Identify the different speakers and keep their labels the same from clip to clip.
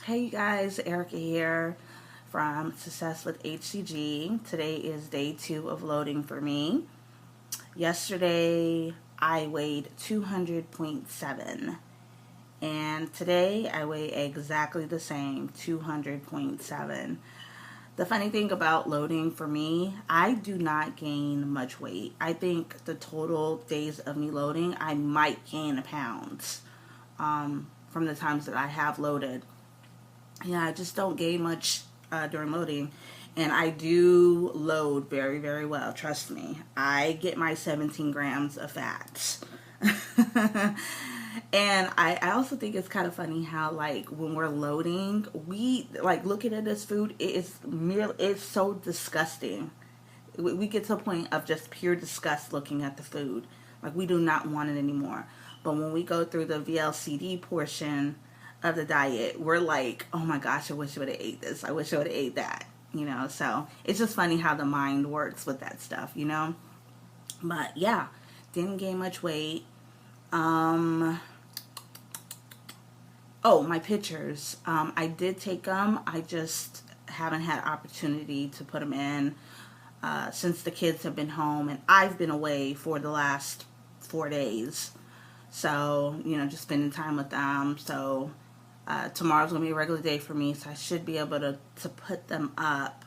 Speaker 1: Hey you guys, Erica here from Success with HCG. Today is day 2 of loading for me. Yesterday I weighed 200.7 and today I weigh exactly the same, 200.7. The funny thing about loading for me, I do not gain much weight. I think the total days of me loading, I might gain a pound from the times that I have loaded. Yeah, I just don't gain much during loading, and I do load very, very well. Trust me, I get my 17 grams of fat. And I also think it's kind of funny how, like, when we're loading, we like looking at this food. It's so disgusting. We get to a point of just pure disgust looking at the food. Like, we do not want it anymore. But when we go through the VLCD portion of the diet, we're like, oh my gosh, I wish I would have ate this. I wish I would have ate that. So it's just funny how the mind works with that stuff. But yeah, didn't gain much weight. Oh, my pictures. I did take them. I just haven't had opportunity to put them in since the kids have been home and I've been away for the last 4 days. So, just spending time with them. So, tomorrow's going to be a regular day for me, so I should be able to put them up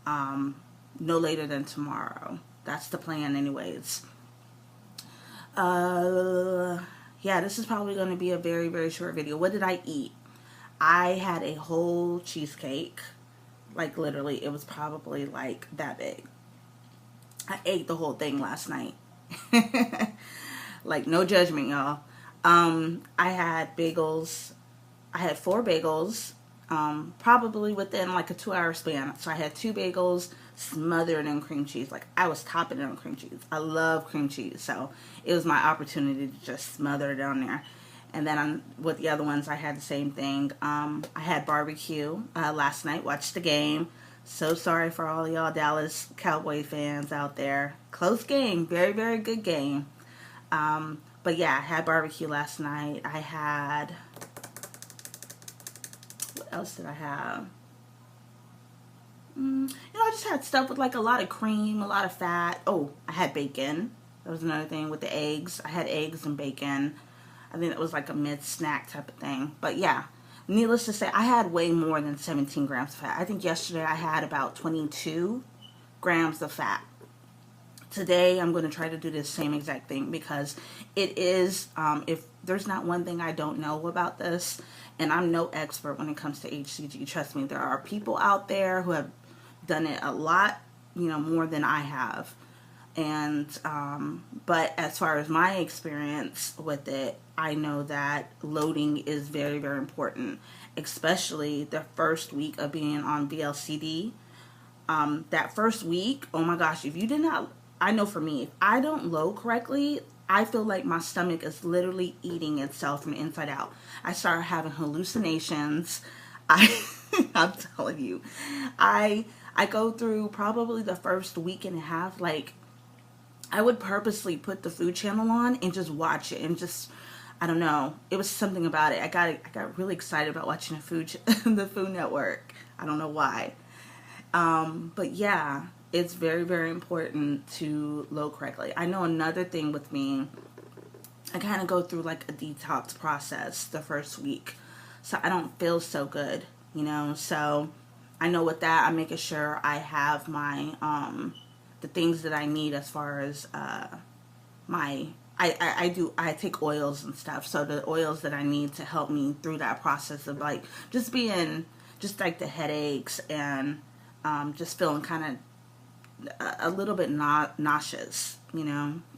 Speaker 1: no later than tomorrow. That's the plan anyways. Yeah, this is probably going to be a very, very short video. What did I eat? I had a whole cheesecake. Like, literally, it was probably like that big. I ate the whole thing last night. Like, no judgment, y'all. I had bagels. I had 4 bagels, probably within like a 2-hour span. So I had 2 bagels smothered in cream cheese. Like, I was topping it on cream cheese. I love cream cheese, so it was my opportunity to just smother it on there. And then with the other ones, I had the same thing. I had barbecue last night. Watched the game. So sorry for all y'all Dallas Cowboy fans out there. Close game. Very, very good game. But yeah, I had barbecue last night. I had... What else did I have? I just had stuff with like a lot of cream, a lot of fat. Oh, I had bacon. That was another thing with the eggs. I had eggs and bacon. I think it was like a mid-snack type of thing. But yeah, needless to say, I had way more than 17 grams of fat. I think yesterday I had about 22 grams of fat. Today I'm going to try to do the same exact thing because it is, if there's not one thing I don't know about this, and I'm no expert when it comes to HCG, trust me, there are people out there who have done it a lot, more than I have. And, but as far as my experience with it, I know that loading is very, very important, especially the first week of being on VLCD. That first week, oh my gosh, if you did not, I know for me, if I don't load correctly, I feel like my stomach is literally eating itself from the inside out. I start having hallucinations. I'm telling you, I go through probably the first week and a half, like, I would purposely put the Food Channel on and just watch it and just, I don't know, it was something about it. I got really excited about watching the Food Network. I don't know why. But yeah, it's very, very important to load correctly. I know another thing with me, I kind of go through like a detox process the first week. So I don't feel so good, So I know with that, I'm making sure I have my, the things that I need as far as, I take oils and stuff. So the oils that I need to help me through that process of like, just like the headaches and, just feeling kind of a little bit nauseous,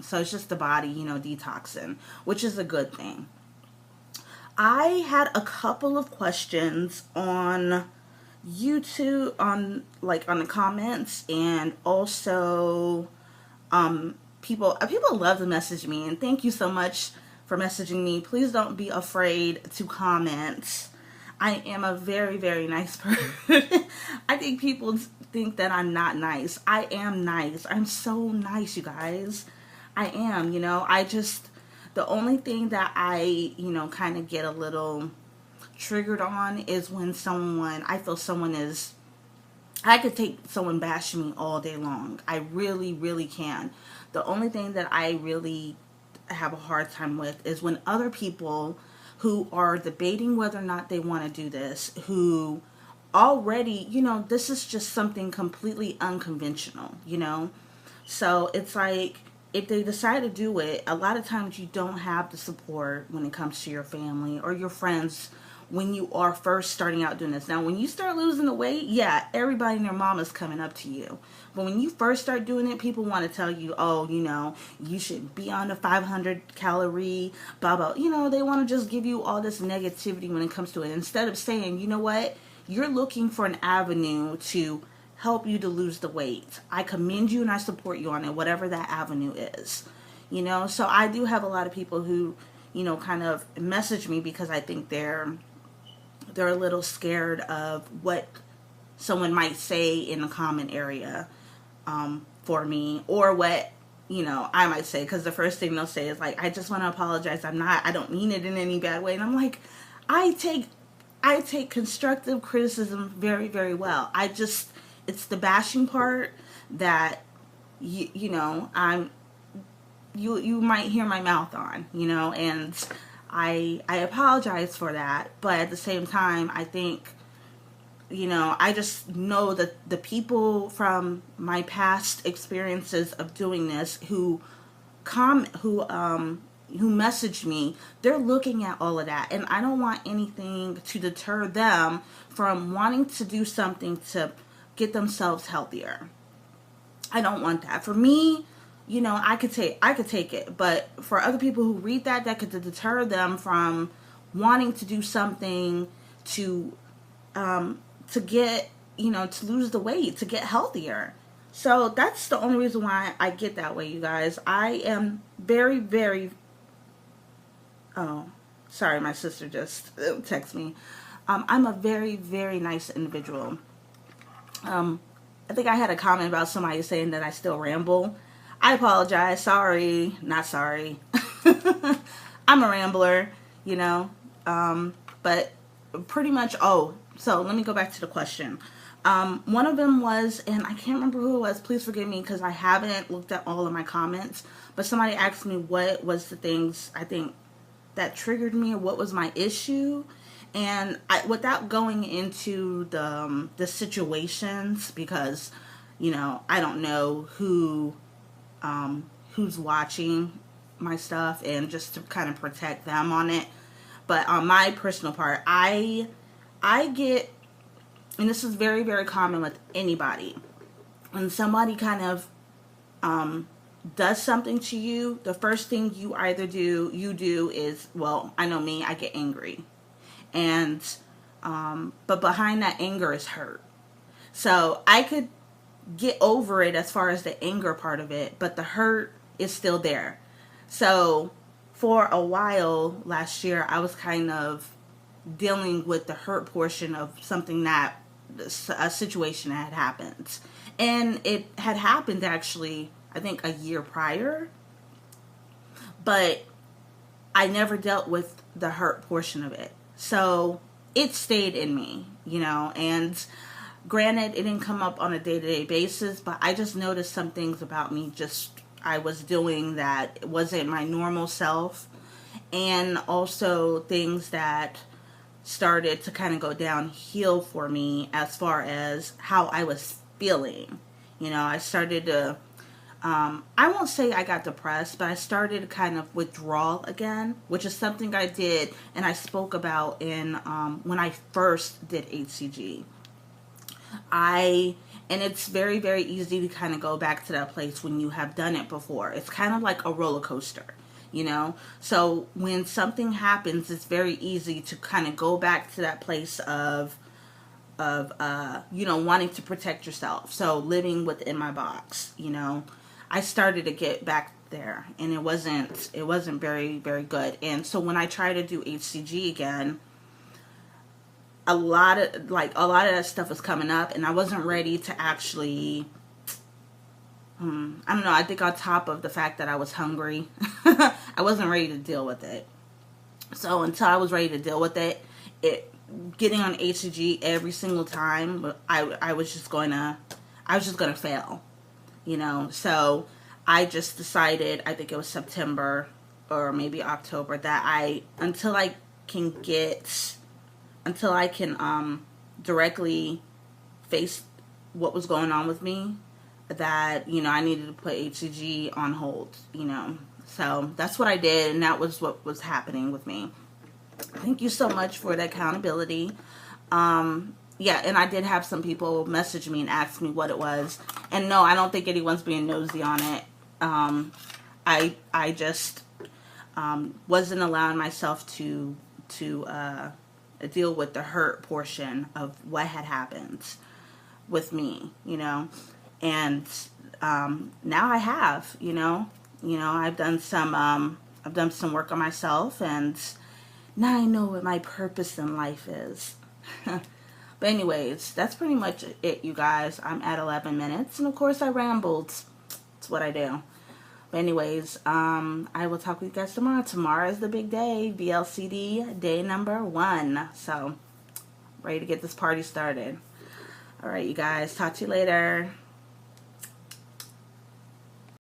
Speaker 1: so it's just the body, detoxing, which is a good thing. I had a couple of questions on YouTube, on the comments, and also people love to message me, and thank you so much for messaging me. Please don't be afraid to comment. I am a very, very nice person. I think people think that I'm not nice. I am nice. I'm so nice, you guys. I am, I just, the only thing that I, kind of get a little triggered on is when I feel someone is, I could take someone bashing me all day long. I really, really can. The only thing that I really have a hard time with is when other people who are debating whether or not they want to do this, who already, this is just something completely unconventional, So it's like, if they decide to do it, a lot of times you don't have the support when it comes to your family or your friends when you are first starting out doing this. Now, when you start losing the weight, yeah, everybody and their mom is coming up to you. But when you first start doing it, people want to tell you, oh, you should be on the 500 calorie, blah, blah. They want to just give you all this negativity when it comes to it. Instead of saying, you know what, you're looking for an avenue to help you to lose the weight. I commend you and I support you on it, whatever that avenue is. So I do have a lot of people who, kind of message me because I think they're a little scared of what someone might say in the comment area for me, or what I might say, because the first thing they'll say is like, I just want to apologize, I don't mean it in any bad way. And I'm like, I take constructive criticism very, very well. It's the bashing part that you might hear my mouth on, and I apologize for that. But at the same time, I think, I just know that the people from my past experiences of doing this who message me, they're looking at all of that, and I don't want anything to deter them from wanting to do something to get themselves healthier. I don't want that. For me, I could take it, but for other people who read that could deter them from wanting to do something to get, to lose the weight, to get healthier. So that's the only reason why I get that way, you guys. I am very, very, oh, sorry, my sister just texted me. I'm a very, very nice individual. I think I had a comment about somebody saying that I still ramble. I apologize. Sorry. Not sorry. I'm a rambler, but pretty much, so let me go back to the question. One of them was, and I can't remember who it was, please forgive me because I haven't looked at all of my comments, but somebody asked me what was the things I think that triggered me, or what was my issue. And without going into the situations, because, I don't know who's watching my stuff, and just to kind of protect them on it. But on my personal part, I get, and this is very, very common with anybody, when somebody kind of does something to you, the first thing you do is, well, I know me, I get angry. And but behind that anger is hurt. So I could get over it as far as the anger part of it, but the hurt is still there. So for a while last year, I was kind of dealing with the hurt portion of something, that a situation that had happened. And it had happened actually, I think, a year prior. But I never dealt with the hurt portion of it. So it stayed in me, and granted, it didn't come up on a day-to-day basis, but I just noticed some things about me I was doing that wasn't my normal self, and also things that started to kind of go downhill for me as far as how I was feeling. I started to, I won't say I got depressed, but I started to kind of withdrawal again, which is something I did and I spoke about in when I first did HCG. And it's very, very easy to kind of go back to that place when you have done it before. It's kind of like a roller coaster, So when something happens, it's very easy to kind of go back to that place of wanting to protect yourself. So living within my box, I started to get back there, and it wasn't very, very good. And so when I try to do HCG again, a lot of that stuff was coming up, and I wasn't ready to actually, I don't know, I think on top of the fact that I was hungry, I wasn't ready to deal with it. So until I was ready to deal with it, it getting on HCG every single time, I was just gonna fail, you know. So I just decided, I think it was September or maybe October, that until I can directly face what was going on with me, that, you know, I needed to put HCG on hold, you know. So that's what I did, and that was what was happening with me. Thank you so much for the accountability. Yeah, and I did have some people message me and ask me what it was. And no, I don't think anyone's being nosy on it. I just wasn't allowing myself to deal with the hurt portion of what had happened with me, you know. And now I have, you know, I've done some work on myself, and now I know what my purpose in life is. But anyways, that's pretty much it, you guys. I'm at 11 minutes, and of course I rambled. It's what I do. But anyways, I will talk with you guys tomorrow. Tomorrow is the big day, VLCD day number 1. So, ready to get this party started. All right, you guys. Talk to you later.